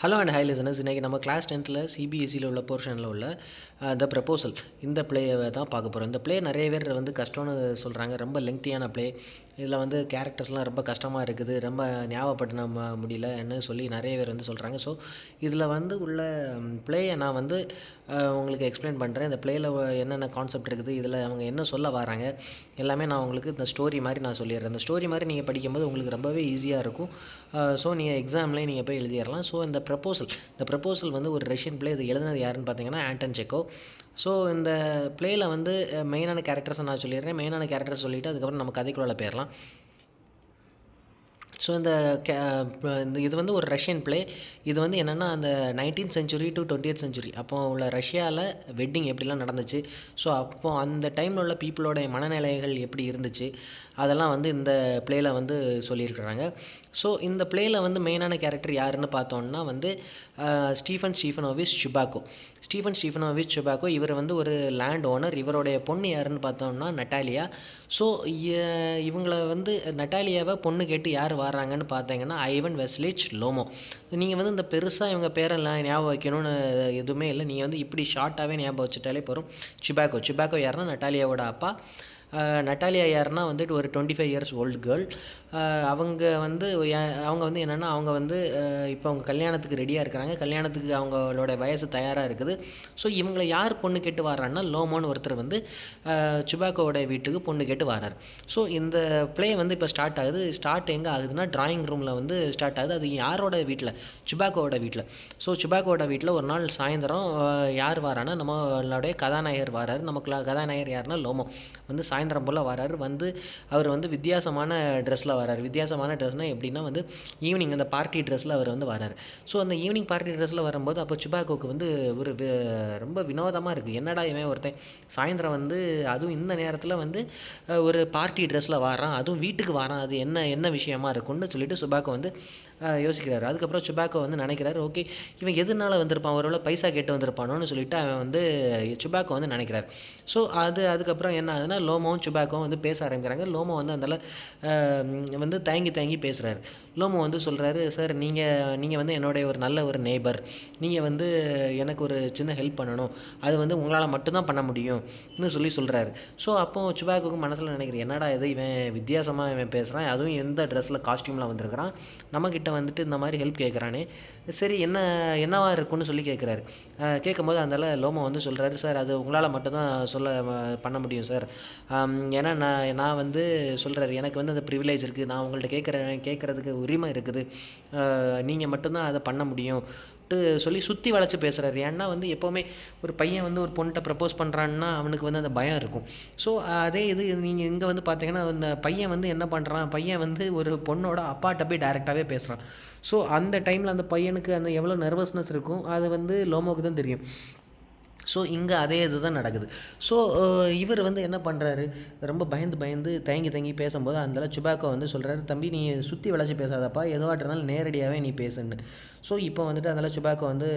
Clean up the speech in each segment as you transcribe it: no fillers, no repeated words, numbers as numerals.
Hello and high listeners. இன்றைக்கி நம்ம class 10th சிபிஎஸ்சியில் உள்ள போர்ஷனில் உள்ள த ப்ரப்போசல் இந்த ப்ளேயை தான் பார்க்க போகிறோம். இந்த ப்ளே நிறைய பேர் வந்து கஷ்டம்னு சொல்கிறாங்க. ரொம்ப லெங்க்தியான ப்ளே. இதில் வந்து கேரக்டர்ஸ்லாம் ரொம்ப கஷ்டமாக இருக்குது, ரொம்ப ஞாபகப்படுத்த முடியலன்னு சொல்லி நிறைய பேர் வந்து சொல்கிறாங்க. ஸோ இதில் வந்து உள்ள ப்ளேயை நான் வந்து உங்களுக்கு எக்ஸ்பிளைன் பண்ணுறேன். இந்த ப்ளேயில் என்னென்ன கான்செப்ட் இருக்குது, இதில் அவங்க என்ன சொல்ல வராங்க எல்லாமே நான் உங்களுக்கு இந்த ஸ்டோரி மாதிரி நான் சொல்லிடுறேன். இந்த ஸ்டோரி மாதிரி நீங்கள் படிக்கும்போது உங்களுக்கு ரொம்பவே ஈஸியாக இருக்கும். ஸோ நீங்கள் எக்ஸாம்லேயே நீங்கள் போய் எழுதிடலாம். ஸோ இந்த ப்ரப்போசல் வந்து ஒரு ரஷ்யன் ப்ளே. இது எழுதினது யாருன்னு பார்த்தீங்கன்னா ஆண்டன் செக்கோ. ஸோ இந்த ப்ளேயில் வந்து மெயினான கேரக்டர்ஸை நான் சொல்லிடுறேன். மெயினான கேரக்டர்ஸ் சொல்லிவிட்டு அதுக்கப்புறம் நம்ம கதைக்குள்ளே போயிடலாம். ஸோ இது வந்து ஒரு ரஷ்யன் ப்ளே. இது வந்து என்னென்னா அந்த 19th century to 20th century அப்போ உள்ள ரஷ்யாவில் வெட்டிங் எப்படிலாம் நடந்துச்சு, ஸோ அப்போது அந்த டைமில் உள்ள பீப்புளோடைய மனநிலைகள் எப்படி இருந்துச்சு, அதெல்லாம் வந்து இந்த ப்ளேயில் வந்து சொல்லியிருக்கிறாங்க. ஸோ இந்த ப்ளேயில் வந்து மெயினான கேரக்டர் யாருன்னு பார்த்தோன்னா வந்து ஸ்டீஃபன் ஸ்டீஃபனோவிச் சுபாக்கோ. இவர் வந்து ஒரு லேண்ட் ஓனர். இவருடைய பொண்ணு யாருன்னு பார்த்தோம்னா நட்டாலியா. ஸோ இவங்கள வந்து நட்டாலியாவை பொண்ணு கேட்டு யார் வராங்கன்னு பார்த்தீங்கன்னா ஐவன் வெஸ்லிச் லோமோ. நீங்கள் வந்து இந்த பெருசாக இவங்க பேரெல்லாம் ஞாபகம் வைக்கணும்னு எதுவுமே இல்லை. நீங்கள் வந்து இப்படி ஷார்ட்டாகவே ஞாபகம் வச்சுட்டாலே போகிறோம். சுபாக்கோ யாருன்னா நட்டாலியாவோட அப்பா. நட்டாலியா யாருன்னா வந்துட்டு ஒரு 25 years ஓல்டு கேர்ள். அவங்க வந்து என்னென்னா அவங்க வந்து இப்போ அவங்க கல்யாணத்துக்கு ரெடியாக இருக்கிறாங்க. கல்யாணத்துக்கு அவங்களோட வயசு தயாராக இருக்குது. ஸோ இவங்களை யார் பொண்ணு கேட்டு வர்றான்னா லோமோன்னு ஒருத்தர் வந்து சுபாக்கோவோட வீட்டுக்கு பொண்ணு கேட்டு வர்றார். ஸோ இந்த ப்ளே வந்து இப்போ ஸ்டார்ட் ஆகுது. ஸ்டார்ட் எங்கே ஆகுதுன்னா ட்ராயிங் ரூமில் வந்து ஸ்டார்ட் ஆகுது. அது யாரோட வீட்டில்? சுபாக்கோவோட வீட்டில். ஸோ சுபாக்கோவோட வீட்டில் ஒரு நாள் சாயந்தரம் யார் வரான்னா நம்மளுடைய கதாநாயகர் வராரு. கதாநாயகர் யாருன்னா லோமோ வந்து சாயந்தரம் போல் வராரு. வந்து அவர் வந்து வித்தியாசமான ட்ரெஸ்ஸில் வராரு. வித்தியாசமான ட்ரெஸ்னால் எப்படின்னா வந்து ஈவினிங் அந்த பார்ட்டி ட்ரெஸ்ஸில் அவர் வந்து வராரு. ஸோ அந்த ஈவினிங் பார்ட்டி ட்ரெஸ்ஸில் வரும்போது அப்போ சுபாக்கோவுக்கு வந்து ஒரு ரொம்ப வினோதமாக இருக்குது. என்னடா இவன் ஒருத்தன் சாயந்தரம் வந்து அதுவும் இந்த நேரத்தில் வந்து ஒரு பார்ட்டி ட்ரெஸ்ஸில் வரான், அதுவும் வீட்டுக்கு வரான், அது என்ன விஷயமா இருக்குன்னு சொல்லிட்டு சுபாக்கோ வந்து யோசிக்கிறாரு. அதுக்கப்புறம் சுபாக்கோ வந்து நினைக்கிறாரு, ஓகே இவன் எதனால வந்திருப்பான், ஒருவேளை பைசா கேட்டு வந்திருப்பானோன்னு சொல்லிட்டு அவன் வந்து சுபாக்கோ வந்து நினைக்கிறார். ஸோ அதுக்கப்புறம் என்ன ஆகுதுன்னா லோமோவும் சுபாக்கோவும் வந்து பேச ஆரம்பிக்கிறாங்க. லோமோ வந்து அதில் வந்து தயங்கி பேசுகிறாரு. லோமோ வந்து சொல்கிறாரு, சார் நீங்கள் வந்து என்னுடைய ஒரு நல்ல ஒரு நெய்பர். நீங்கள் வந்து எனக்கு ஒரு சின்ன ஹெல்ப் பண்ணணும், அது வந்து உங்களால் மட்டும்தான் பண்ண முடியும்னு சொல்கிறாரு. ஸோ அப்போது சுபாக்கோவுக்கு மனசில் நினைக்கிறேன், என்னடா இது இவன் வித்தியாசமாக இவன் பேசுகிறான், அதுவும் எந்த ட்ரெஸ்ஸில் காஸ்டியூமில் வந்திருக்கிறான், நம்மக்கிட்ட வந்துட்டு இந்த மாதிரி ஹெல்ப் கேட்குறானே, சரி என்னவா இருக்குன்னு சொல்லி கேட்குறாரு. கேட்கும்போது அதனால் லோமோ வந்து சொல்கிறாரு, சார் அது உங்களால் மட்டும்தான் பண்ண முடியும் சார். ஏன்னா நான் வந்து சொல்கிறாரு, எனக்கு வந்து அந்த ப்ரிவிலேஜ் இருக்குது, நான் உங்கள்கிட்ட கேட்குறதுக்கு உரிமை இருக்குது, நீங்கள் மட்டும்தான் அதை பண்ண முடியும் சொல்லி சுற்றி வளைச்சி பேசுகிறாரு. ஏன்னா வந்து எப்போவுமே ஒரு பையன் வந்து ஒரு பொண்ணிட்ட ப்ரப்போஸ் பண்ணுறான்னா அவனுக்கு வந்து அந்த பயம் இருக்கும். ஸோ அதே இது நீங்கள் இங்கே வந்து பார்த்தீங்கன்னா அந்த பையன் வந்து என்ன பண்ணுறான், பையன் வந்து ஒரு பொண்ணோட அப்பாட்ட போய் டைரெக்டாகவே பேசுகிறான். ஸோ அந்த டைமில் அந்த பையனுக்கு அந்த எவ்வளோ நர்வஸ்னஸ் இருக்கும் அது வந்து லோமோவுக்கு தான் தெரியும். ஸோ இங்கே அதே இது தான் நடக்குது. ஸோ இவர் வந்து என்ன பண்ணுறாரு, ரொம்ப பயந்து தயங்கி பேசும்போது அந்த சுபாக்கோ வந்து சொல்கிறாரு, தம்பி நீ சுற்றி வளைச்சி பேசாதப்பா, எதுவாட்டிருந்தாலும் நேரடியாகவே நீ பேசுன்னு. ஸோ இப்போ வந்துட்டு அந்த சுபாக்கோ வந்து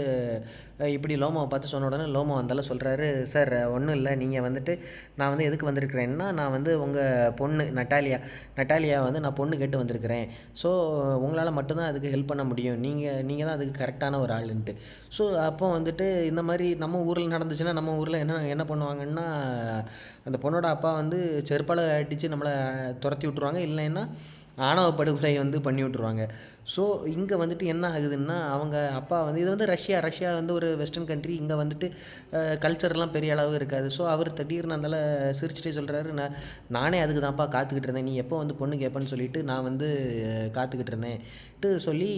இப்படி லோமோவை பார்த்து சொன்ன உடனே லோமோ வந்தாலும் சொல்கிறாரு, சார் ஒன்றும் இல்லை, நீங்கள் வந்துட்டு நான் வந்து எதுக்கு வந்திருக்கிறேன்னா நான் வந்து உங்கள் பொண்ணு நட்டாலியா வந்து நான் பொண்ணு கேட்டு வந்திருக்கிறேன். ஸோ உங்களால் மட்டும்தான் அதுக்கு ஹெல்ப் பண்ண முடியும், நீங்கள் தான் அதுக்கு கரெக்டான ஒரு ஆளுன்ட்டு. ஸோ அப்போ வந்துட்டு இந்த மாதிரி நம்ம ஊரில் நடந்துச்சுன்னா நம்ம ஊரில் என்ன பண்ணுவாங்கன்னா அந்த பொண்ணோட அப்பா வந்து செருப்பால் அடித்து நம்மளை துரத்தி விட்ருவாங்க, இல்லைன்னா ஆணவ படுகொலை வந்து பண்ணி விட்ருவாங்க. ஸோ இங்கே வந்துட்டு என்ன ஆகுதுன்னா அவங்க அப்பா வந்து இது வந்து ரஷ்யா வந்து ஒரு வெஸ்டர்ன் கண்ட்ரி. இங்கே வந்துட்டு கல்ச்சர்லாம் பெரிய அளவு இருக்காது. ஸோ அவர் திடீர்னு அதனால் சிரிச்சிட்டே சொல்கிறாரு, நானே அதுக்கு தான்ப்பா காத்துக்கிட்டு இருந்தேன், நீ எப்போ வந்து பொண்ணு கேட்பேன்னு சொல்லிட்டு நான் வந்து காத்துக்கிட்டு இருந்தேன்ட்டு சொல்லி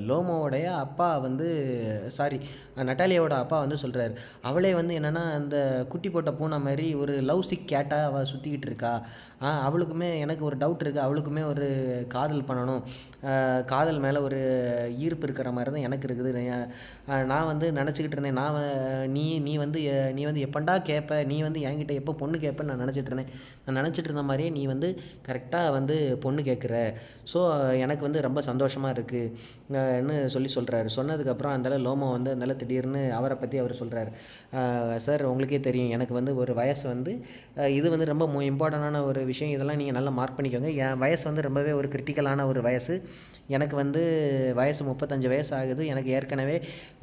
லோமோவுடைய அப்பா வந்து நட்டாலியாவோட அப்பா வந்து சொல்கிறாரு. அவளே வந்து என்னென்னா அந்த குட்டி போட்ட பூனை மாதிரி ஒரு லவ் சிக் கேட்டாக அவள் சுற்றிக்கிட்டு இருக்கா. அவளுக்குமே எனக்கு ஒரு டவுட் இருக்குது, அவளுக்குமே ஒரு காதல் பண்ணணும், காதல் மேலே ஒரு ஈர்ப்பு இருக்கிற மாதிரி தான் எனக்கு இருக்குது. நான் வந்து நினச்சிக்கிட்டு இருந்தேன், நீ வந்து எப்பண்டா கேட்ப, நீ வந்து என்கிட்ட எப்போ பொண்ணு கேட்பேன்னு நான் நினச்சிட்டு இருந்த மாதிரியே நீ வந்து கரெக்டாக வந்து பொண்ணு கேட்குற. ஸோ எனக்கு வந்து ரொம்ப சந்தோஷமாக இருக்குன்னு சொல்கிறாரு. சொன்னதுக்கப்புறம் அந்தால லோமோ வந்து திடீர்னு அவரை பற்றி அவர் சொல்கிறார், சார் உங்களுக்கே தெரியும் எனக்கு வந்து ஒரு வயசு வந்து இது வந்து ரொம்ப இம்பார்ட்டண்டான ஒரு விஷயம், இதெல்லாம் நீங்கள் நல்லா மார்க் பண்ணிக்கோங்க. என் வயசு வந்து ரொம்பவே ஒரு கிரிட்டிக்கலான ஒரு வயசு. எனக்கு வந்து வயசு 35 வயசு ஆகுது, எனக்கு ஏற்கனவே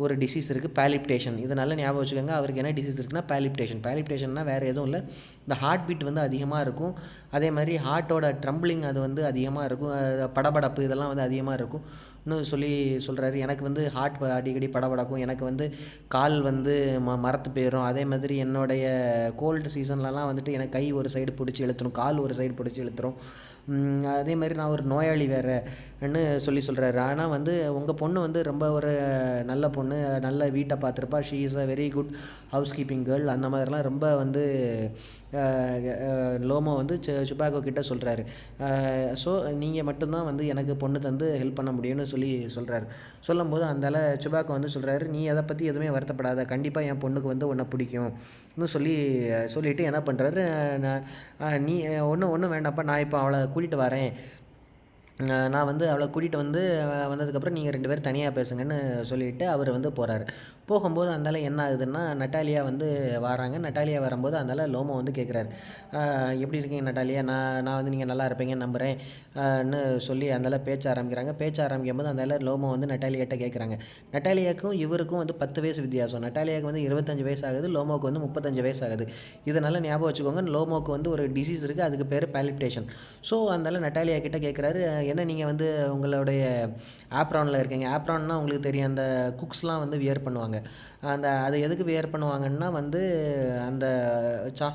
ஒரு டிசீஸ் இருக்குது, பாலிப்டேஷன். இது நல்லா ஞாபகம் வச்சுக்கோங்க. அவருக்கு என்ன டிசீஸ் இருக்குன்னா பாலிப்டேஷன்னா வேறு எதுவும் இல்லை, இந்த ஹார்ட் பீட் வந்து அதிகமாக இருக்கும். அதே மாதிரி ஹார்ட்டோட ட்ரம்பிளிங் அது வந்து அதிகமாக இருக்கும், படபடப்பு இதெல்லாம் வந்து அதிகமாக இருக்கும் இன்னும் சொல்கிறாரு. எனக்கு வந்து ஹார்ட் அடிக்கடி படபடக்கும், எனக்கு வந்து கால் வந்து மரத்து போயிடும். அதே மாதிரி என்னுடைய கோல்டு சீசன்லலாம் வந்துட்டு எனக்கு கை ஒரு சைடு பிடிச்சி இழுத்துரும், கால் ஒரு சைடு பிடிச்சி இழுத்துரும். அதே மாதிரி நான் ஒரு நோயாளி வேறுன்னு சொல்கிறாரு. ஆனால் வந்து உங்கள் பொண்ணு வந்து ரொம்ப ஒரு நல்ல பொண்ணு, நல்ல வீட்டை பார்த்துருப்பா, she is a very good housekeeping girl, அந்த மாதிரிலாம் ரொம்ப வந்து லோமோ வந்து சுபாகோ கிட்ட சொல்கிறாரு. ஸோ நீங்கள் மட்டும்தான் வந்து எனக்கு பொண்ணு தந்து ஹெல்ப் பண்ண முடியும்னு சொல்கிறாரு. சொல்லும்போது அந்தால சுபாகோ வந்து சொல்கிறாரு, நீ அதை பற்றி எதுவுமே வருத்தப்படாத, கண்டிப்பாக என் பொண்ணுக்கு வந்து உன்னை பிடிக்கும்னு சொல்லிவிட்டு என்ன பண்ணுறாரு, நீ ஒன்றும் வேண்டாம்ப்பா, நான் இப்போ அவளை கூட்டிகிட்டு வரேன், நான் வந்து அவளை கூட்டிகிட்டு வந்ததுக்கப்புறம் நீங்கள் 2 பேரும் தனியாக பேசுங்கன்னு சொல்லிவிட்டு அவர் வந்து போகிறாரு. போகும்போது அந்தால என்ன ஆகுதுன்னா, நட்டாலியா வந்து வராங்க. நட்டாலியா வரும்போது அந்தால லோமோ வந்து கேட்குறாரு, எப்படி இருக்கீங்க நட்டாலியா, நான் வந்து நீங்கள் நல்லா இருப்பீங்கன்னு நம்புகிறேன் ன்னு சொல்லி அந்தால பேச்ச ஆரம்பிக்கும்போது அந்தால லோமோ வந்து நட்டாலியாட்ட கேட்குறாங்க. நட்டாலியாவுக்கும் இவருக்கும் வந்து 10 வயசு வித்தியாசம். நட்டாலியாவுக்கு வந்து 25 வயசு ஆகுது, லோமோவுக்கு வந்து 35 வயசு ஆகுது. இதனால் ஞாபகம் வச்சுக்கோங்க, லோமோவுக்கு வந்து ஒரு டிசீஸ் இருக்குது, அதுக்கு பேர் பாலிப்டேஷன். ஸோ அந்தால நட்டாலியா கிட்ட கேட்குறாரு, என்ன நீங்கள் வந்து உங்களுடைய ஆப்ரானில் இருக்கீங்க, ஆப்ரான்னா உங்களுக்கு தெரியும், அந்த குக்ஸ்லாம் வந்து வியர் பண்ணுவாங்க. அது எதுக்கு வியர் பண்ணுவாங்கன்னா வந்து அந்த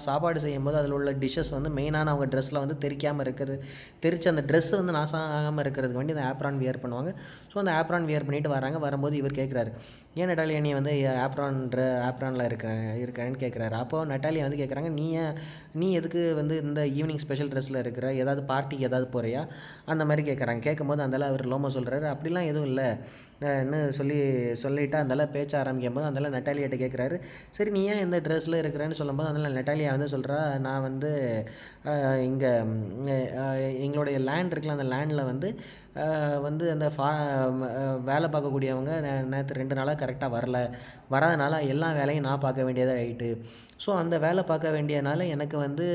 சாப்பாடு செய்யும்போது அதில் உள்ள டிஷ்ஷஸ் வந்து மெயினான அவங்க ட்ரெஸ்ஸில் வந்து தெரிச்சு அந்த ட்ரெஸ்ஸு வந்து நாசம் ஆகாமல் இருக்கிறதுக்கு வேண்டி அந்த ஆப்ரான் வியர் பண்ணுவாங்க. ஸோ அந்த ஆப்ரான் வியர் பண்ணிவிட்டு வராங்க. வரும்போது இவர் கேட்குறாரு, ஏன் நட்டாலியா நீ வந்து ஆப்ரானில் இருக்கேன்னு கேட்குறாரு. அப்போது நட்டாலியா வந்து கேட்குறாங்க, நீ எதுக்கு வந்து இந்த ஈவினிங் ஸ்பெஷல் ட்ரெஸ்ஸில் இருக்கிற, ஏதாவது பார்ட்டிக்கு ஏதாவது போகிறியா அந்த மாதிரி கேட்குறாங்க. கேட்கும்போது அந்தால அவர் லோமோ சொல்கிறாரு, அப்படிலாம் எதுவும் இல்லை ன்னு சொல்லிவிட்டு அந்தால பேச்ச ஆரம்பிக்கும்போது அந்தால நட்டாலியாட்ட கேட்குறாரு, சரி நீ ஏன் இந்த ட்ரெஸ்ஸில் இருக்கிறேன்னு சொல்லும்போது அதனால் நட்டாலியா வந்து சொல்கிறா, நான் வந்து இங்கே எங்களுடைய லேண்ட் இருக்குல்ல, அந்த லேண்டில் வந்து அந்த வேலை பார்க்கக்கூடியவங்க நேற்று 2 நாளாக கரெக்டாக வராதனால எல்லா வேலையும் நான் பார்க்க வேண்டியதாக ஆகிட்டு. ஸோ அந்த வேலை பார்க்க வேண்டியனால எனக்கு வந்து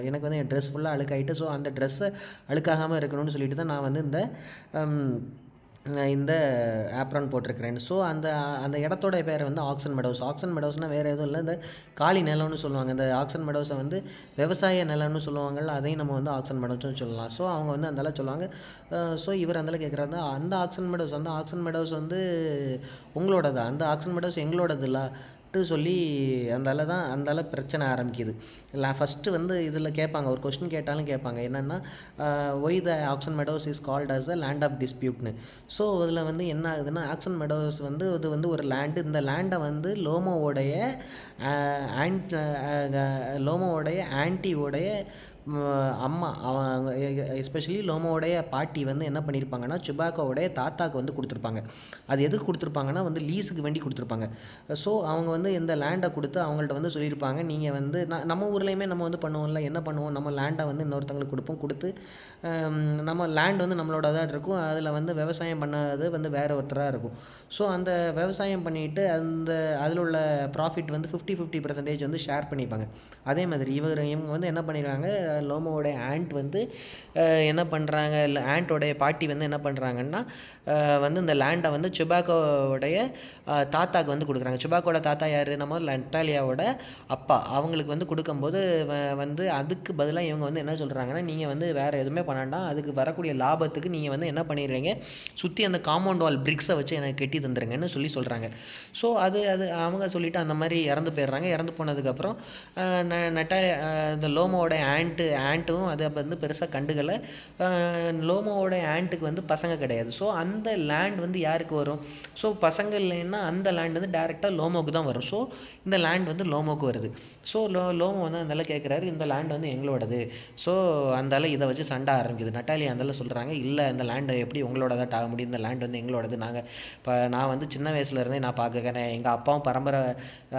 என் ட்ரெஸ் ஃபுல்லாக அழுக்காயிட்டு. ஸோ அந்த ட்ரெஸ்ஸை அழுக்காகாமல் இருக்கணும்னு சொல்லிட்டு தான் நான் வந்து இந்த ஆப்ரான் போட்டிருக்கிறேன். ஸோ அந்த இடத்தோட பேர் வந்து ஆக்சன் மெடோஸ்னால் வேறு எதுவும் இல்லை, இந்த காலி நிலம்னு சொல்லுவாங்க. இந்த ஆக்சன் மெடோஸை வந்து விவசாய நிலம்னு சொல்லுவாங்கள்ல, அதையும் நம்ம வந்து ஆக்சன் மெடோஸ்னு சொல்லலாம். ஸோ அவங்க வந்து அந்தால சொல்லுவாங்க. ஸோ இவர் அந்தால கேட்குறாரு, அந்த ஆக்சன் மெடோஸ் வந்து உங்களோடதா, அந்த ஆக்சன் மெடோஸ் எங்களோடது இல்லை சொல்லி அந்தால பிரச்சனை ஆரம்பிக்குது. இல்லை ஃபஸ்ட்டு வந்து இதில் கேட்பாங்க, ஒரு கொஸ்டின் கேட்டாலும் கேட்பாங்க, என்னென்னா why the Oxen Meadows is called as the land of டிஸ்பியூட்னு. ஸோ இதில் வந்து என்ன ஆகுதுன்னா, ஆக்சன் மெடோஸ் வந்து இது வந்து ஒரு லேண்டு, இந்த லேண்டை வந்து லோமோவோடைய ஆன்ட்டியோடைய அம்மா, அவங்க எஸ்பெஷலி லோமோவுடைய பாட்டி வந்து என்ன பண்ணியிருப்பாங்கன்னா, சுபாக்கோவுடைய தாத்தாவுக்கு வந்து கொடுத்துருப்பாங்க. அது எதுக்கு கொடுத்துருப்பாங்கன்னா வந்து லீஸுக்கு வேண்டி கொடுத்துருப்பாங்க. ஸோ அவங்க வந்து இந்த லேண்டை கொடுத்து அவங்கள்ட்ட வந்து சொல்லியிருப்பாங்க, நீங்கள் வந்து நம்ம ஊர்லேயுமே நம்ம வந்து பண்ணுவோம்ல, என்ன பண்ணுவோம், நம்ம லேண்டை வந்து இன்னொருத்தவங்களுக்கு கொடுத்து நம்ம லேண்ட் வந்து நம்மளோட தான் இருக்கும், அதில் வந்து விவசாயம் பண்ணது வந்து வேறு ஒருத்தராக இருக்கும். ஸோ அந்த விவசாயம் பண்ணிவிட்டு அதில் உள்ள ப்ராஃபிட் வந்து 50% வந்து ஷேர் பண்ணிப்பாங்க. அதே மாதிரி இவங்க வந்து என்ன பண்ணிடுறாங்க, லோமோவோடைய ஆண்ட் வந்து என்ன பண்ணுறாங்க, இல்லை ஆண்ட்டோடைய பாட்டி வந்து என்ன பண்ணுறாங்கன்னா வந்து இந்த லேண்டை வந்து சுபாக்கோவுடைய தாத்தாவுக்கு வந்து கொடுக்குறாங்க. சுபாக்கோட தாத்தா யார், நம்ம நட்டாலியாவோட அப்பா. அவங்களுக்கு வந்து கொடுக்கும்போது வந்து அதுக்கு பதிலாக இவங்க வந்து என்ன சொல்கிறாங்கன்னா, நீங்கள் வந்து வேறு எதுவுமே பண்ணாண்டா, அதுக்கு வரக்கூடிய லாபத்துக்கு நீங்கள் வந்து என்ன பண்ணிடுறீங்க, சுற்றி அந்த காம்பவுண்ட் வால் பிரிக்ஸை வச்சு எனக்கு கட்டி தந்துடுங்கன்னு சொல்கிறாங்க. ஸோ அது அவங்க சொல்லிவிட்டு அந்த மாதிரி இறந்து போயிடுறாங்க. இறந்து போனதுக்கப்புறம் இந்த லோமோவோட ஆண்ட்டும் அதை வந்து பெருசாக கண்டுக்கலை. லோமோவோட ஆண்ட்டுக்கு வந்து பசங்க கிடையாது. ஸோ அந்த லேண்ட் வந்து யாருக்கு வரும், ஸோ பசங்க இல்லைன்னா அந்த லேண்ட் வந்து டேரெக்டாக லோமோவுக்கு தான் வரும். ஸோ இந்த லேண்ட் வந்து லோமோவுக்கு வருது. ஸோ லோமோ வந்து அந்தால கேட்குறாரு, இந்த லேண்ட் வந்து எங்களோடது. ஸோ அந்தால இதை வச்சு சண்டை ஆரம்பிக்குது. நட்டாலியா அந்தால சொல்கிறாங்க, இல்லை இந்த லேண்டு எப்படி உங்களோடதான் ஆக முடியும், இந்த லேண்ட் வந்து எங்களோடது, நான் வந்து சின்ன வயசுலேருந்தே நான் பார்க்குறேன், எங்கள்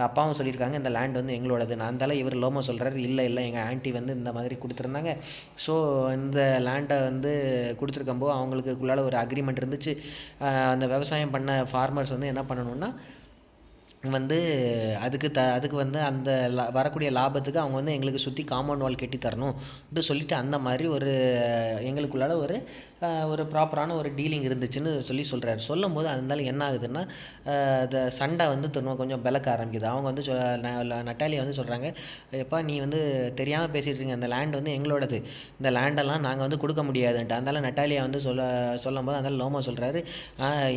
அப்பாவும் சொல்லியிருக்காங்க இந்த லேண்ட் வந்து எங்களோடது. நான் அந்தால இவர் லோமோ சொல்கிறாரு, இல்லை எங்கள் ஆண்ட்டி வந்து இந்த மாதிரி கொடுத்துருந்தாங்க. ஸோ இந்த லேண்டை வந்து கொடுத்துருக்கும்போது அவங்களுக்குள்ளால ஒரு அக்ரிமெண்ட் இருந்துச்சு, அந்த விவசாயம் பண்ண ஃபார்மர்ஸ் வந்து என்ன பண்ணணும்னா வந்து அதுக்கு வந்து அந்த வரக்கூடிய லாபத்துக்கு அவங்க வந்து எங்களுக்கு சுற்றி காம்பவுண்ட் வால் கட்டி தரணும் அப்படின்னு சொல்லிட்டு அந்த மாதிரி ஒரு எங்களுக்குள்ளால ஒரு ப்ராப்பரான ஒரு டீலிங் இருந்துச்சுன்னு சொல்கிறாரு. சொல்லும்போது அதனால என்ன ஆகுதுன்னா அந்த சண்டை வந்து கொஞ்சம் விளக்க ஆரம்பிக்குது. அவங்க வந்து நட்டாலியா வந்து சொல்கிறாங்க, எப்பா நீ வந்து தெரியாமல் பேசிகிட்டு இருக்கீங்க, அந்த லேண்ட் வந்து எங்களோடது, இந்த லேண்டெல்லாம் நாங்கள் வந்து கொடுக்க முடியாதுன்ட்டு. அதனால நட்டாலியா வந்து சொல்லும்போது அதனால லோமோ சொல்கிறாரு,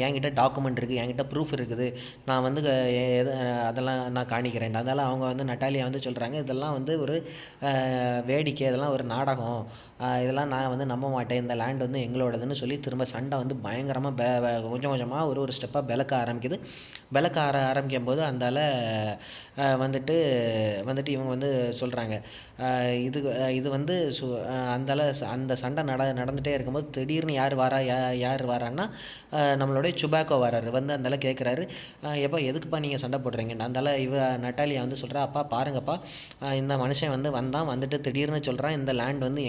என்கிட்ட டாக்குமெண்ட் இருக்குது, என்கிட்ட ப்ரூஃப் இருக்குது, நான் வந்து எது அதெல்லாம் நான் காணிக்கிறேன். அதனால் அவங்க வந்து நட்டாலியா வந்து சொல்கிறாங்க, இதெல்லாம் வந்து ஒரு வேடிக்கை, இதெல்லாம் ஒரு நாடகம், இதெல்லாம் நான் வந்து நம்ப மாட்டேன், இந்த லேண்ட் வந்து எங்களோடதுன்னு சொல்லி திரும்ப சண்டை வந்து பயங்கரமாக கொஞ்சம் கொஞ்சமாக ஒரு ஸ்டெப்பாக விளக்க ஆரம்பிக்கும் போது அந்தால வந்துட்டு வந்துட்டு இவங்க வந்து சொல்கிறாங்க, இது வந்து அந்தால அந்த சண்டை நடந்துகிட்டே இருக்கும்போது திடீர்னு யார் வாரான்னா நம்மளுடைய சுபாக்கோ வராரு. வந்து அந்தால கேட்குறாரு, எப்பா எதுக்குப்பா நீங்கள் சண்டை போடுறீங்கன்னு. அந்தால நட்டாலியா வந்து சொல்கிறா, அப்பா பாருங்கப்பா, இந்த மனுஷன் வந்து வந்துட்டு திடீர்னு சொல்கிறான், இந்த லேண்ட் வந்து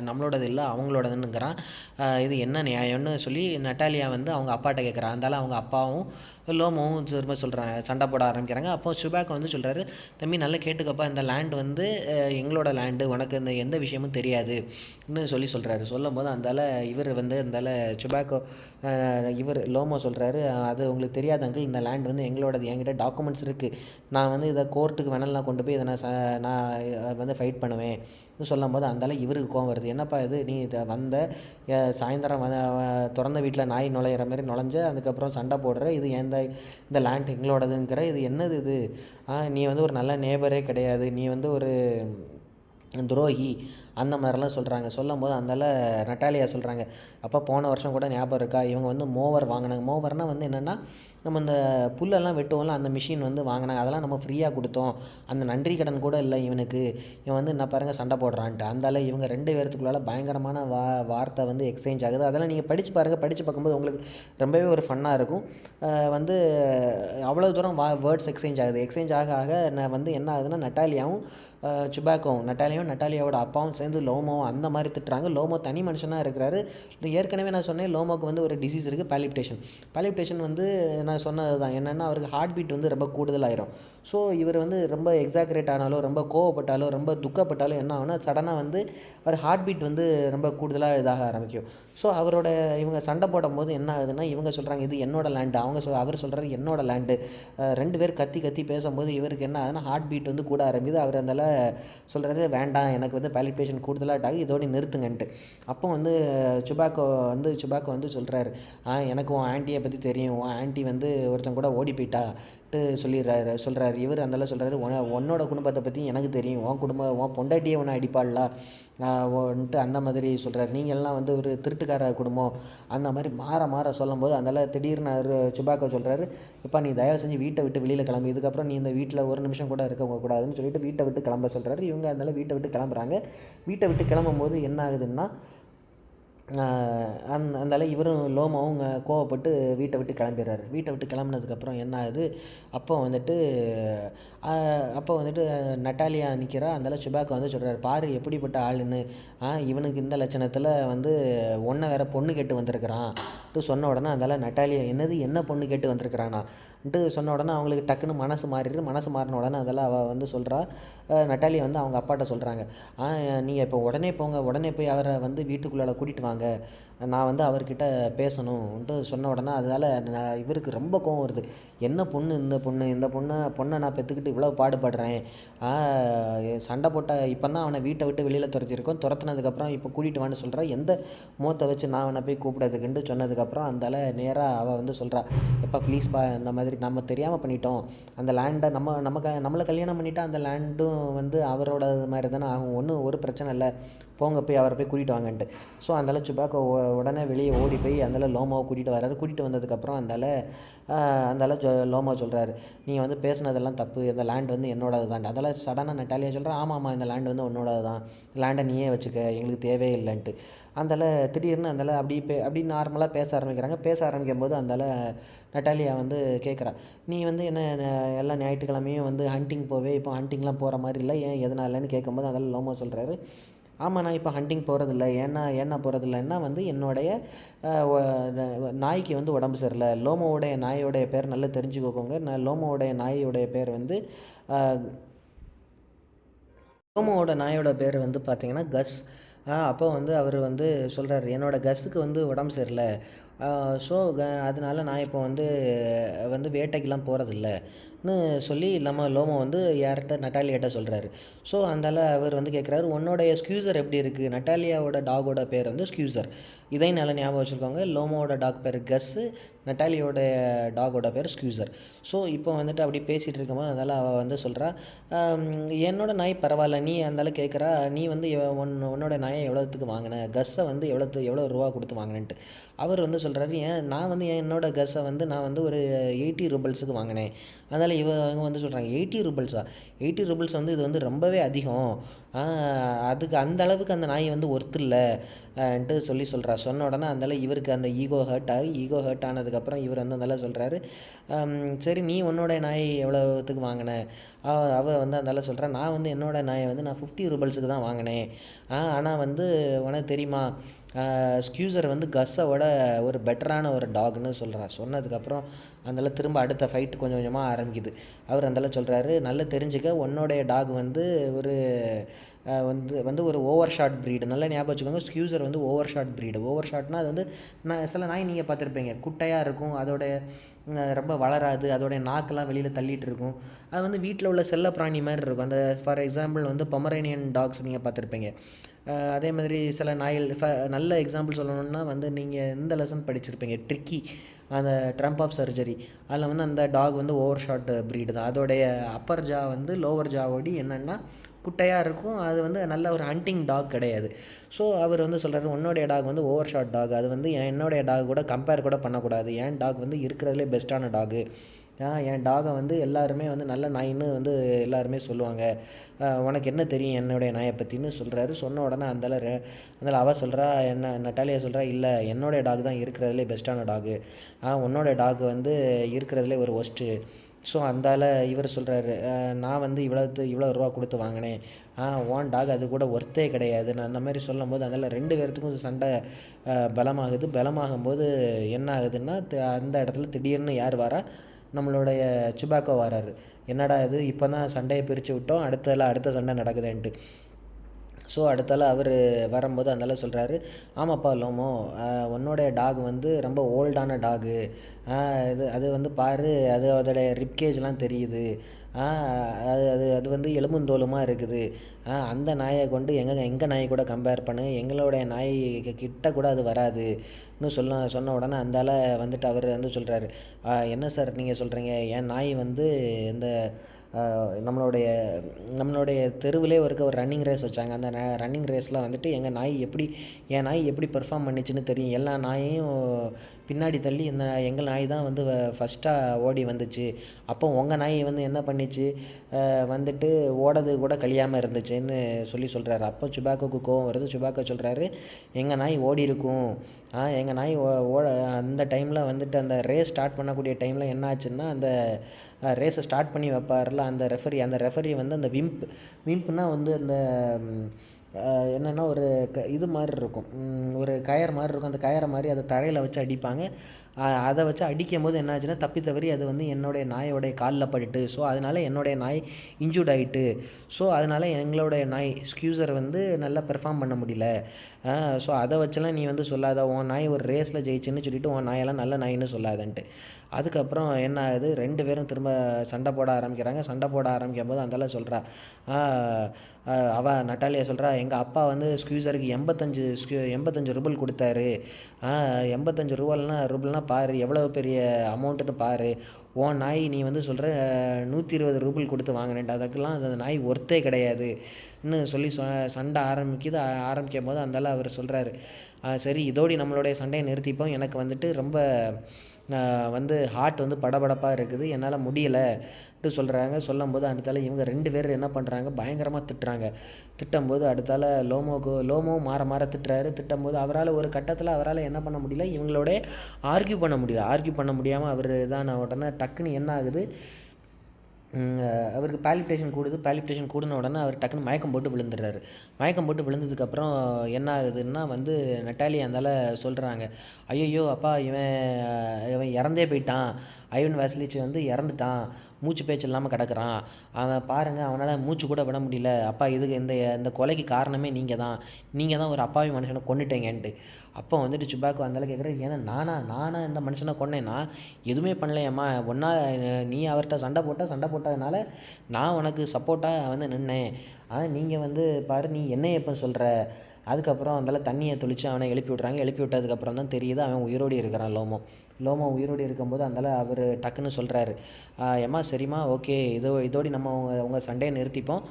நம்மளோடது இல்லை அவங்களோடதுன்னுங்கிறான், இது என்ன நியாயம்னு சொல்லி நட்டாலியா வந்து அவங்க அப்பாட்ட கேட்குறா. அந்தால அவங்க அப்பாவும் லோமோவும் திரும்ப சொல்கிறாங்க, சண்டை போட ஆரம்பிக்கிறாங்க. அப்போ சுபாக்கோ வந்து சொல்கிறாரு, தம்பி நல்லா கேட்டுக்கப்பா, இந்த லேண்ட் வந்து எங்களோட லேண்டு, உனக்கு இந்த எந்த விஷயமும் தெரியாதுன்னு சொல்கிறாரு. சொல்லும்போது அந்தால சுபாக்கோ லோமோ சொல்கிறாரு, அது உங்களுக்கு தெரியாது அங்கிள், இந்த லேண்ட் வந்து எங்களோடது, என்கிட்ட டாக்குமெண்ட்ஸ் இருக்குது, நான் வந்து இதை கோர்ட்டுக்கு வேணாலும் கொண்டு போய் இதை நான் வந்து ஃபைட் பண்ணுவேன் சொல்லும்போது அந்தால இவருக்கு கோவம் வருது. என்னப்பா இது, நீ இதை சாயந்தரம் திறந்த வீட்டில் நாய் நுழையிற மாதிரி நுழைஞ்ச, அதுக்கப்புறம் சண்டை போடுற, இது இந்த லேண்ட் எங்களோடதுங்கிற, இது என்னது இது, நீ வந்து ஒரு நல்ல நேபரே கிடையாது, நீ வந்து ஒரு துரோகி, அந்த மாதிரிலாம் சொல்கிறாங்க. சொல்லும்போது அந்தால நட்டாலியா சொல்கிறாங்க, அப்போ போன வருஷம் கூட ஞாபகம் இருக்கா, இவங்க வந்து மோவர் வாங்கினாங்க. மோவர்னால் வந்து என்னென்னா நம்ம இந்த புல்லெல்லாம் வெட்டுவோம்ல, அந்த மிஷின் வந்து வாங்கினாங்க, அதெல்லாம் நம்ம ஃப்ரீயாக கொடுத்தோம், அந்த நன்றி கடன் கூட இல்லை இவனுக்கு, இவன் வந்து என்ன பாருங்கள் சண்டை போடுறான்ட்டு. அந்தால இவங்க 2 பேர்த்துக்குள்ளால பயங்கரமான வார்த்தை வந்து எக்ஸ்சேஞ்ச் ஆகுது. அதெல்லாம் நீங்கள் படித்து பாருங்கள், படித்து பார்க்கும்போது உங்களுக்கு ரொம்பவே ஒரு ஃபன்னாக இருக்கும். வந்து அவ்வளோ தூரம் வேர்ட்ஸ் எக்ஸ்சேஞ்ச் ஆகுது. எக்ஸ்சேஞ்ச் ஆக ஆக வந்து என்ன ஆகுதுன்னா நட்டாலியாவும் சுபாக்கோவும் நட்டாலியாவோட அப்பாவும் சேர்ந்து லோமோவும் அந்த மாதிரி திட்டுறாங்க. லோமோ தனி மனுஷனாக இருக்கிறாரு. ஏற்கனவே நான் சொன்னேன், லோமோக்கு வந்து ஒரு டிசீஸ் இருக்குது, பாலிப்டேஷன் வந்து நான் சொன்னது தான் என்னென்னா, அவருக்கு ஹார்ட் பீட் வந்து ரொம்ப கூடுதலாயிரும். ஸோ இவர் வந்து ரொம்ப எக்ஸாக்ரேட் ஆனாலோ, ரொம்ப கோவப்பட்டாலோ, ரொம்ப துக்கப்பட்டாலோ என்ன ஆகுனா சடனாக வந்து அவர் ஹார்ட் பீட் வந்து ரொம்ப கூடுதலாக இதாக ஆரம்பிக்கும். ஸோ இவங்க சண்டை போடும்போது என்ன ஆகுதுன்னா, இவங்க சொல்கிறாங்க இது என்னோட லேண்டு, அவர் சொல்கிறாரு என்னோட லேண்டு, 2 பேர் கத்தி பேசும்போது இவருக்கு என்ன ஆகுதுன்னா ஹார்ட் பீட் வந்து கூட ஆரம்பிக்குது. அவர் அதனால் சொல்கிறது, வேண்டாம் எனக்கு வந்து பாலிபேஷன் கூடுதலாக இதோட நிறுத்துங்கன்ட்டு. அப்போ வந்து சுபாக்கோ வந்து சொல்கிறாரு, எனக்கு உன் ஆன்ட்டியை பற்றி தெரியும், உன் ஆன்ட்டி வந்து ஒருத்தன் கூட ஓடி போயிட்டாட்டு சொல்கிறாரு. இவர் அந்தளவு சொல்கிறாரு, உன்னோட குடும்பத்தை பற்றி எனக்கு தெரியும், உன் பொண்டாட்டியே உன்னை அடிப்பாள்லா வந்துட்டு அந்த மாதிரி சொல்கிறார். நீங்கள்லாம் வந்து ஒரு திருட்டுக்கார குடும்பம் அந்த மாதிரி மாற சொல்லும்போது அதனால் திடீர்னு சுபாக்கோ சொல்கிறாரு, இப்போ நீ தயவு செஞ்சு வீட்டை விட்டு வெளியில் கிளம்பு, இதுக்கப்புறம் நீ இந்த வீட்டில் ஒரு நிமிஷம் கூட இருக்க கூடாதுன்னு சொல்லிட்டு வீட்டை விட்டு கிளம்ப சொல்கிறாரு. இவங்க அதனால் வீட்டை விட்டு கிளம்புறாங்க. வீட்டை விட்டு கிளம்பும்போது என்ன ஆகுதுன்னா, அந்தால இவரும் லோமோவும் கோவப்பட்டு வீட்டை விட்டு கிளம்பிடுறாரு. வீட்டை விட்டு கிளம்புனதுக்கப்புறம் என்ன ஆகுது, அப்போ வந்துட்டு நட்டாலியா நிற்கிறா. அந்தால சுபாக்கோ வந்து சொல்கிறாரு, பாரு எப்படிப்பட்ட ஆளுன்னு, இவனுக்கு இந்த லட்சணத்தில் வந்து வேற பொண்ணு கேட்டு வந்திருக்கிறான்ட்டு சொன்ன உடனே அந்தால நட்டாலியா, என்ன பொண்ணு கேட்டு வந்திருக்கிறானான்ட்டு சொன்ன உடனே அவங்களுக்கு டக்குன்னு மனசு மாறின உடனே அதெல்லாம் அவள் வந்து சொல்கிறா. நட்டாலியா வந்து அவங்க அப்பாட்ட சொல்கிறாங்க, நீங்கள் இப்போ உடனே போய் அவரை வந்து வீட்டுக்குள்ளால கூட்டிகிட்டு வாங்க, நான் வந்து அவர்கிட்ட பேசணும்ன்ட்டு சொன்ன உடனே அதனால் இவருக்கு ரொம்ப கோவம் வருது. என்ன பொண்ணு இந்த பொண்ணை நான் பெற்றுக்கிட்டு இவ்வளோ பாடுபடுறேன், சண்டை போட்ட இப்போ தான் அவனை வீட்டை விட்டு வெளியில் துரத்துனதுக்கப்புறம் இப்போ கூட்டிகிட்டு வான்னு சொல்கிறா, எந்த மூத்தை வச்சு நான் அவனை போய் கூப்பிடாதுக்குன்ட்டு சொன்னதுக்கப்புறம் அந்தால நேராக அவள் வந்து சொல்கிறா, எப்பா ப்ளீஸ்ப்பா, இந்த மாதிரி நம்ம தெரியாமல் பண்ணிட்டோம், அந்த லேண்டை நம்மளை கல்யாணம் பண்ணிட்டா அந்த லேண்டும் வந்து அவரோட மாதிரி தானே ஆகும், ஒரு பிரச்சனை இல்லை, போங்க போய் அவரை போய் கூட்டிகிட்டு வாங்கன்ட்டு. ஸோ அந்தால சுபாக்கோ உடனே வெளியே ஓடி போய் அந்தால லோமோவை கூட்டிகிட்டு வர்றாரு. கூட்டிகிட்டு வந்ததுக்கப்புறம் அந்தால லோமோ சொல்கிறாரு, நீங்கள் வந்து பேசுனதெல்லாம் தப்பு, இந்த லேண்ட் வந்து என்னோடது தான். அதெல்லாம் சடனாக நட்டாலியா சொல்கிறா, ஆமாம் இந்த லேண்ட் வந்து உன்னோடது தான், லேண்டை நீயே வச்சுக்க, எங்களுக்கு தேவையே இல்லைன்ட்டு. அந்தால திடீர்னு அப்படி நார்மலாக பேச ஆரம்பிக்கும் போது அந்தால நட்டாலியா வந்து கேட்குறா, நீ வந்து என்ன எல்லா ஞாயிற்றுக்கிழமையும் வந்து ஹண்டிங் போவே, இப்போ ஹண்டிங்லாம் போகிற மாதிரி இல்லை, ஏன் எதனாலன்னு கேட்கும்போது அதெல்லாம் லோமோ சொல்கிறாரு, ஆமாம், நான் இப்போ ஹண்டிங் போகிறதில்ல. ஏன்னா போகிறதில்லன்னா வந்து என்னுடைய நாய்க்கு வந்து உடம்பு சரியில்லை. லோமோவுடைய நாயோடைய பேர் நல்லா தெரிஞ்சுக்கோங்க. லோமோவுடைய நாயோடைய பேர் வந்து லோமோவோட நாயோட பேர் வந்து பார்த்தீங்கன்னா கஸ். அப்போ வந்து அவர் வந்து சொல்கிறாரு, என்னோடய கஸ்ஸுக்கு வந்து உடம்பு சரியில்லை. ஸோ அதனால நான் இப்போ வந்து வேட்டைக்கெலாம் போகிறதில்லன்னு சொல்லி லோமோ வந்து யார்கிட்ட நட்டாலியாட்ட சொல்கிறாரு. ஸோ அதனால அவர் வந்து கேட்குறாரு, உன்னோடைய ஸ்க்யூசர் எப்படி இருக்குது? நட்டாலியாவோட டாகோட பேர் வந்து ஸ்க்யூசர். இதையும் நல்லா ஞாபகம் வச்சுருக்கோங்க. லோமோவோட டாக் பேர் கஸ்ஸு, நட்டாலியோட டாகோட பேர் ஸ்க்யூசர். ஸோ இப்போ வந்துட்டு அப்படி பேசிகிட்டு இருக்கும்போது அதனால் அவள் வந்து சொல்கிறா, என்னோட நாய் பரவாயில்ல, நீ அந்தால கேட்குறா, நீ வந்து உன்னோட நாயை எவ்வளோத்துக்கு வாங்கின, கஸ்ஸை வந்து எவ்வளோ ரூபா கொடுத்து வாங்கினேன்ட்டு. அவர் வந்து சொல்கிறாரு, நான் வந்து என்னோட கஸ்ஸை வந்து நான் வந்து ஒரு 80 ரூபல்ஸுக்கு வாங்கினேன். அதனால் இவங்க வந்து சொல்கிறாங்க, 80 ரூபல்ஸா? 80 ரூபல்ஸ் வந்து இது வந்து ரொம்பவே அதிகம். அதுக்கு அந்த அளவுக்கு அந்த நாய் வந்து ஒர்த்து இல்லைன்ட்டு சொல்கிறா. சொன்ன உடனே அந்தால இவருக்கு அந்த ஈகோ ஹர்ட் ஆனதுக்கப்புறம் இவர் வந்து அந்தால சொல்கிறாரு, சரி நீ உன்னோட நாய் எவ்வளோத்துக்கு வாங்கின? அவள் வந்து அந்தால சொல்கிறா, நான் வந்து என்னோடய நாயை வந்து நான் 50 ரூபல்ஸுக்கு தான் வாங்கினேன். ஆனால் வந்து உனக்கு தெரியுமா, ஸ்க்யூசர் வந்து கஸ்ஸோட ஒரு பெட்டரான ஒரு டாக்னு சொல்கிறான். சொன்னதுக்கப்புறம் அந்தால திரும்ப அடுத்த ஃபைட் கொஞ்சம் கொஞ்சமாக ஆரம்பிக்குது. அவர் அந்தால சொல்கிறாரு, நல்லா தெரிஞ்சுக்க, உன்னோடைய டாக் வந்து ஒரு வந்து ஒரு ஓவர் ஷாட் ப்ரீடு. நல்லா ஞாபகம் வச்சுக்கோங்க, ஸ்க்யூசர் வந்து ஓவர் ஷாட் ப்ரீடு. ஓவர் ஷாட்னால் அது வந்து சில நாய் நீங்கள் பார்த்துருப்பீங்க, குட்டையாக இருக்கும், அதோடைய ரொம்ப வளராது, அதோடைய நாக்கெல்லாம் வெளியில் தள்ளிகிட்டு இருக்கும். அது வந்து வீட்டில் உள்ள செல்ல பிராணி மாதிரி இருக்கும். அந்த ஃபார் எக்ஸாம்பிள் வந்து பொமரேனியன் டாக்ஸ் நீங்கள் பார்த்துருப்பீங்க. அதே மாதிரி சில நாய்கள் நல்ல எக்ஸாம்பிள் சொல்லணுன்னா வந்து நீங்கள் இந்த லெசன் படிச்சிருப்பீங்க, ட்ரிக்கி, அந்த ட்ரம்ப் ஆஃப் சர்ஜரி. அதில் வந்து அந்த டாக் வந்து ஓவர் ஷாட் ப்ரீடு தான். அதோடைய அப்பர் ஜா வந்து லோவர் ஜாவோடி என்னென்னா குட்டையாக இருக்கும். அது வந்து நல்ல ஒரு ஹண்டிங் டாக் கிடையாது. ஸோ அவர் வந்து சொல்கிறாரு, உன்னோடைய டாக் வந்து ஓவர் ஷாட் டாக், அது வந்து என்னுடைய டாக் கூட கம்பேர் கூட பண்ணக்கூடாது. என் டாக் வந்து இருக்கிறதுலே பெஸ்ட்டான டாகு. என் டாகை வந்து எல்லாருமே வந்து நல்ல நாயின்னு வந்து எல்லாருமே சொல்லுவாங்க. உனக்கு என்ன தெரியும் என்னுடைய நாயை பற்றின்னு சொல்கிறாரு. சொன்ன உடனே அதனால் அவள் சொல்கிறா, நட்டாலியா சொல்கிறா, இல்லை என்னுடைய டாக் தான் இருக்கிறதுலே பெஸ்ட்டான டாகு. உன்னோட டாக் வந்து இருக்கிறதுலே ஒரு ஒஸ்ட்டு. ஸோ அந்தால இவர் சொல்கிறாரு, நான் வந்து இவ்வளோ ரூபா கொடுத்து வாங்கினேன், உன் டாக் அது கூட ஒர்த்தே கிடையாது. நான் அந்த மாதிரி சொல்லும்போது அதனால் 2 பேர்த்துக்கும் சண்டை பலமாகும்போது என்ன ஆகுதுன்னா, அந்த இடத்துல திடீர்னு யார் வரா, நம்மளுடைய சுபாக்கோ வராரு. என்னடா இது, இப்போ தான் சண்டையை பிரித்து விட்டோம், அடுத்த சண்டை நடக்குதுன்ட்டு. ஸோ அடுத்தால அவர் வரும்போது அதனால சொல்கிறாரு, ஆமாப்பா லோமோ, உன்னோடைய டாக் வந்து ரொம்ப ஓல்டான டாகு. அது வந்து பாரு, அதோடைய ரிப்கேஜ்லாம் தெரியுது. அது அது அது வந்து எலும்பும் தோலுமா இருக்குது. அந்த நாயை கொண்டு எங்கள் நாயை கூட கம்பேர் பண்ணு, எங்களுடைய நாய் கிட்ட கூட அது வராதுன்னு சொன்ன உடனே அந்தால வந்துட்டு அவர் வந்து சொல்கிறாரு, என்ன சார் நீங்கள் சொல்கிறீங்க, என் நாய் வந்து இந்த நம்மளுடைய தெருவிலே ஒரு ரன்னிங் ரேஸ் வச்சாங்க. அந்த ரன்னிங் ரேஸில் வந்துட்டு என் நாய் எப்படி பெர்ஃபார்ம் பண்ணிச்சுன்னு தெரியும். எல்லா நாயையும் பின்னாடி தள்ளி எங்கள் நாய் தான் வந்து ஃபஸ்ட்டாக ஓடி வந்துச்சு. அப்போ உங்கள் நாய் வந்து என்ன பண்ணிச்சு, வந்துட்டு ஓடது கூட கழியாமல் இருந்துச்சுன்னு சொல்கிறாரு. அப்போ சுபாக்கோவுக்கு கோவம் வருது. சுபாக்கோ சொல்கிறாரு, எங்கள் நாய் ஓடி இருக்கும். எங்கள் நாய் அந்த டைமில் வந்துட்டு அந்த ரேஸ் ஸ்டார்ட் பண்ணக்கூடிய டைமில் என்ன ஆச்சுன்னா, அந்த ரேஸை ஸ்டார்ட் பண்ணி வைப்பார்ல அந்த ரெஃபரி வந்து அந்த விம்ப்னால் வந்து அந்த என்னென்னா ஒரு இது மாதிரி இருக்கும், ஒரு கயர் மாதிரி இருக்கும். அந்த கயரை மாதிரி அதை தரையில் வச்சு அடிப்பாங்க. அதை வச்சு அடிக்கும்போது என்ன ஆச்சுன்னா, தப்பி தவறி அது வந்து என்னுடைய நாயோடைய காலில் பட்டுட்டு, ஸோ அதனால் என்னுடைய நாய் இன்ஜூர்ட் ஆகிட்டு. ஸோ அதனால் எங்களுடைய நாய் ஸ்க்யூசர் வந்து நல்லா பெர்ஃபார்ம் பண்ண முடியல. ஸோ அதை வச்செல்லாம் நீ வந்து சொல்லாத, உன் நாய் ஒரு ரேஸில் ஜெயிச்சுன்னு சொல்லிவிட்டு உன் நாயெல்லாம் நல்ல நாயின்னு சொல்லாதன்ட்டு. அதுக்கப்புறம் என்ன ஆகுது, 2 பேரும் திரும்ப சண்டை போட ஆரம்பிக்கிறாங்க. சண்டை போட ஆரம்பிக்கும் போது அந்தால சொல்கிறா, அவள் நட்டாலியா சொல்கிறா, எங்கள் அப்பா வந்து ஸ்க்யூசருக்கு 85 ரூபல் கொடுத்தாரு. 85 ரூபல்னால் பாரு எவ்வளோ பெரிய அமௌண்ட்டுன்னு பாரு. உன் நாய் நீ வந்து சொல்கிற 120 ரூபல் கொடுத்து வாங்கினேன்ட்டு, அதுக்கெல்லாம் அந்த நாய் ஒர்த்தே கிடையாதுன்னு சொல்லி சண்டை ஆரம்பிக்கும் போது அந்தால அவர் சொல்கிறாரு, சரி இதோடி நம்மளுடைய சண்டையை நிறுத்திப்போம், எனக்கு வந்துட்டு ரொம்ப வந்து ஹார்ட் வந்து படபடப்பாக இருக்குது, என்னால் முடியலைன்ட்டு சொல்லும்போது அடுத்தால இவங்க 2 பேர் என்ன பண்ணுறாங்க, பயங்கரமாக திட்டும்போது அடுத்தால லோமோ மாற திட்டும்போது அவரால் ஒரு கட்டத்தில் அவரால் என்ன பண்ண முடியல, இவங்களோட ஆர்கியூ பண்ண முடியல. ஆர்கியூ பண்ண முடியாமல் அவர் உடனே டக்குன்னு என்ன ஆகுது, அவருக்கு பாலிபிடேஷன் கூடின உடனே அவர் டக்குன்னு மயக்கம் போட்டு விழுந்துடுறாரு. மயக்கம் போட்டு விழுந்ததுக்கப்புறம் என்ன ஆகுதுன்னா வந்து நட்டாலியா அந்தால சொல்கிறாங்க, ஐயையோ அப்பா இவன் இவன் இறந்தே போயிட்டான், ஐவன் வாசிலிச் வந்து இறந்துட்டான், மூச்சு பேச்சு இல்லாமல் கிடக்குறான், அவன் பாருங்கள் அவனால் மூச்சு கூட விட முடியல, அப்பா இதுக்கு இந்த இந்த கொலைக்கு காரணமே நீங்கள் தான் ஒரு அப்பாவி மனுஷனை கொன்னுட்டீங்கன்ட்டு. அப்போ வந்துட்டு சுபாக்கோ அந்தால கேட்குறாரு, ஏன்னா நானா இந்த மனுஷனை கொன்னேன்னா, எதுவுமே பண்ணலையம்மா, ஒன்றா நீ அவர்கிட்ட சண்டை போட்டதுனால நான் உனக்கு சப்போர்ட்டாக வந்து நின்னேன், ஆனால் நீங்கள் வந்து பாரு நீ என்ன எப்போ சொல்கிற. அதுக்கப்புறம் அந்தால தண்ணியை தெளித்து அவனை எழுப்பி விட்றாங்க. எழுப்பி விட்டதுக்கப்புறம் தான் தெரியுது அவன் உயிரோடு இருக்கிறான். லோமோ உயிரோடு இருக்கும்போது அந்தால அவர் டக்குன்னு சொல்கிறாரு, ஏம்மா சரிம்மா ஓகே, இதோடி நம்ம உங்கள் சண்டையை நிறுத்திப்போம்,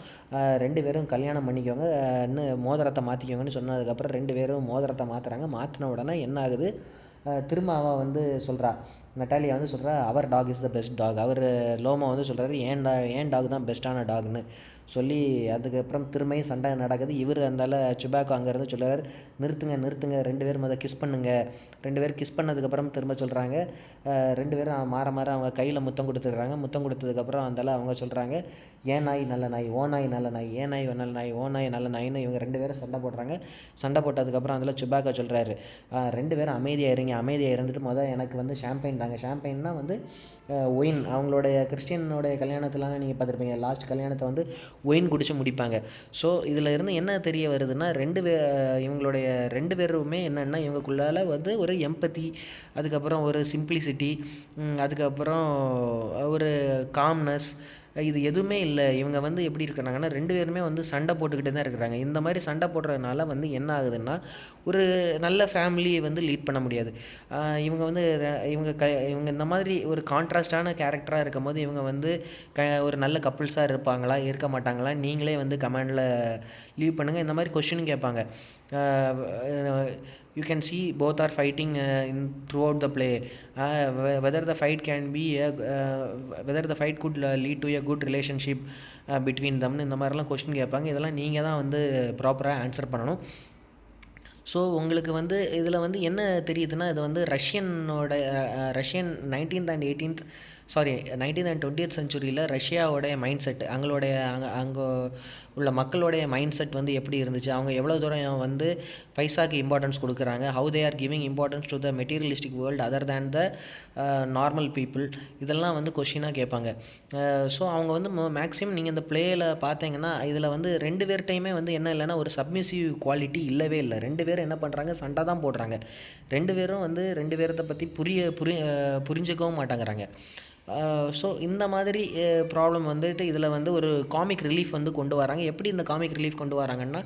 2 பேரும் கல்யாணம் பண்ணிக்கோங்க, இன்னும் மோதிரத்தை மாற்றிக்கோங்கன்னு சொன்னதுக்கப்புறம் 2 பேரும் மோதிரத்தை மாற்றுறாங்க. மாற்றின உடனே என்ன ஆகுது, திரும்ப அவள் வந்து சொல்கிறா, நட்டாலியா வந்து சொல்கிறா, our dog is the best dog. அவர் லோமோ வந்து சொல்கிறாரு, ஏன் டாக் தான் பெஸ்ட்டான டாக்னு சொல்லி அதுக்கப்புறம் திரும்பியும் சண்டை நடக்குது. இவர் அந்தால சுபாக்கோ அங்கேருந்து சொல்கிறார், நிறுத்துங்க 2 பேரும் அதை கிஸ் பண்ணுங்க. 2 பேரும் கிஸ் பண்ணதுக்கப்புறம் திரும்ப சொல்கிறாங்க, 2 பேரும் மாற அவங்க கையில் முத்தம் கொடுத்துட்றாங்க. முத்தம் கொடுத்ததுக்கப்புறம் அந்தால அவங்க சொல்கிறாங்க, ஏன் நாய் நல்ல நாய், ஓ நாய் நல்ல நாய், ஏன் நாய் நல்ல நாய், ஓ நாய் நல்ல நாயின்னு இவங்க 2 பேரும் சண்டை போடுறாங்க. சண்டை போட்டதுக்கப்புறம் அதில் சுபாக்கோ சொல்கிறாரு, 2 பேரும் அமைதியாக இருந்துட்டு எனக்கு வந்து ஷாம்பெயின் தாங்க. ஷாம்பெயின்னா வந்து ஒயின். அவங்களுடைய கிறிஸ்டியனோடைய கல்யாணத்துலாம் நீங்கள் பார்த்துருப்பீங்க, லாஸ்ட் கல்யாணத்தை வந்து ஒயின் குடித்து முடிப்பாங்க. ஸோ இதில் இருந்து என்ன தெரிய வருதுன்னா, இவங்களுடைய 2 பேருமே என்னென்னா இவங்களுக்குள்ளால வந்து ஒரு எம்பத்தி, அதுக்கப்புறம் ஒரு சிம்ப்ளிசிட்டி, அதுக்கப்புறம் ஒரு காம்னஸ், இது எதுவுமே இல்லை. இவங்க வந்து எப்படி இருக்கிறாங்கன்னா 2 பேருமே வந்து சண்டை போட்டுக்கிட்டு தான் இருக்கிறாங்க. இந்த மாதிரி சண்டை போடுறதுனால வந்து என்ன ஆகுதுன்னா, ஒரு நல்ல ஃபேமிலி வந்து லீட் பண்ண முடியாது. இவங்க வந்து இவங்க இந்த மாதிரி ஒரு கான்ட்ராஸ்டான கேரக்டராக இருக்கும்போது இவங்க வந்து ஒரு நல்ல கப்புள்ஸாக இருக்க மாட்டாங்களா, நீங்களே வந்து கமெண்டில் லீவ் பண்ணுங்கள். இந்த மாதிரி கொஸ்டின் கேட்பாங்க. you can see both are fighting throughout the play, whether the fight could lead to a good relationship between them. இந்த மாதிரிலாம் கொஸ்டின் கேட்பாங்க. இதெல்லாம் நீங்கள் தான் வந்து ப்ராப்பராக ஆன்சர் பண்ணணும். ஸோ உங்களுக்கு வந்து இதில் வந்து என்ன தெரியுதுன்னா, இது வந்து ரஷ்யன் 19th and 20th செஞ்சுரியில் ரஷ்யாவோடைய மைண்ட் செட், அங்கே உள்ள மக்களுடைய மைண்ட் செட் வந்து எப்படி இருந்துச்சு, அவங்க எவ்வளோ தூரம் வந்து பைசாக்கு இம்பார்ட்டன்ஸ் கொடுக்குறாங்க, how they are giving importance to the materialistic world other than the normal people, இதெல்லாம் வந்து கொஷினாக கேட்பாங்க. ஸோ அவங்க வந்து மேக்ஸிமம் நீங்கள் இந்த பிளேயில் பார்த்தீங்கன்னா இதில் வந்து 2 பேர்கிட்டையுமே வந்து என்ன இல்லைன்னா ஒரு சப்மிசிவ் குவாலிட்டி இல்லவே இல்லை. 2 பேரும் என்ன பண்ணுறாங்க, சண்டை தான் போடுறாங்க. 2 பேரும் வந்து 2 பேரத்தை பற்றி புரிஞ்சுக்கவும் மாட்டேங்கிறாங்க. ஸோ இந்த மாதிரி ப்ராப்ளம் வந்துட்டு இதில் வந்து ஒரு காமிக் ரிலீஃப் வந்து கொண்டு வராங்க. எப்படி இந்த காமிக் ரிலீஃப் கொண்டு வராங்கன்னா,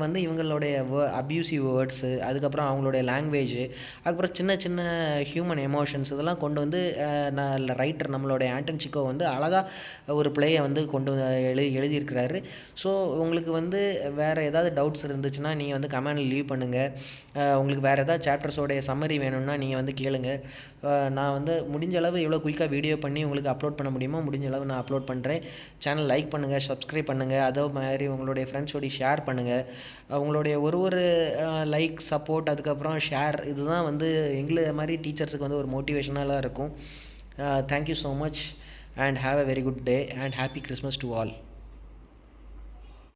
வந்து இவங்களுடைய அப்யூசிவ் வேர்ட்ஸு, அதுக்கப்புறம் அவங்களுடைய லாங்குவேஜு, அதுக்கப்புறம் சின்ன சின்ன ஹியூமன் எமோஷன்ஸ் இதெல்லாம் கொண்டு வந்து ரைட்டர் நம்மளுடைய ஆண்டன் சிக்கோ வந்து அழகாக ஒரு பிளேயை வந்து எழுதியிருக்கிறாரு. ஸோ உங்களுக்கு வந்து வேறு ஏதாவது டவுட்ஸ் இருந்துச்சுன்னா நீங்கள் வந்து கமெண்டில் லீவ் பண்ணுங்கள். உங்களுக்கு வேறு ஏதாவது சாப்டர்ஸோடைய சம்மரி வேணும்னா நீங்கள் வந்து கேளுங்க. நான் வந்து முடிஞ்ச அளவு எவ்வளோ குயிக்காக வீடியோ பண்ணி உங்களுக்கு அப்லோட் பண்ண முடியுமோ முடிஞ்ச அளவு நான் அப்லோட் பண்ணுறேன். சேனல் லைக் பண்ணுங்கள், சப்ஸ்கிரைப் பண்ணுங்கள், அதே மாதிரி உங்களுடைய ஃப்ரெண்ட்ஸோட ஷேர் பண்ணுங்கள். உங்களுடைய ஒரு லைக், சப்போர்ட், அதுக்கப்புறம் ஷேர், இதுதான் வந்து எங்களை மாதிரி டீச்சர்ஸுக்கு வந்து ஒரு மோட்டிவேஷனலாக இருக்கும். Thank you so much and have a very good day and happy Christmas to all.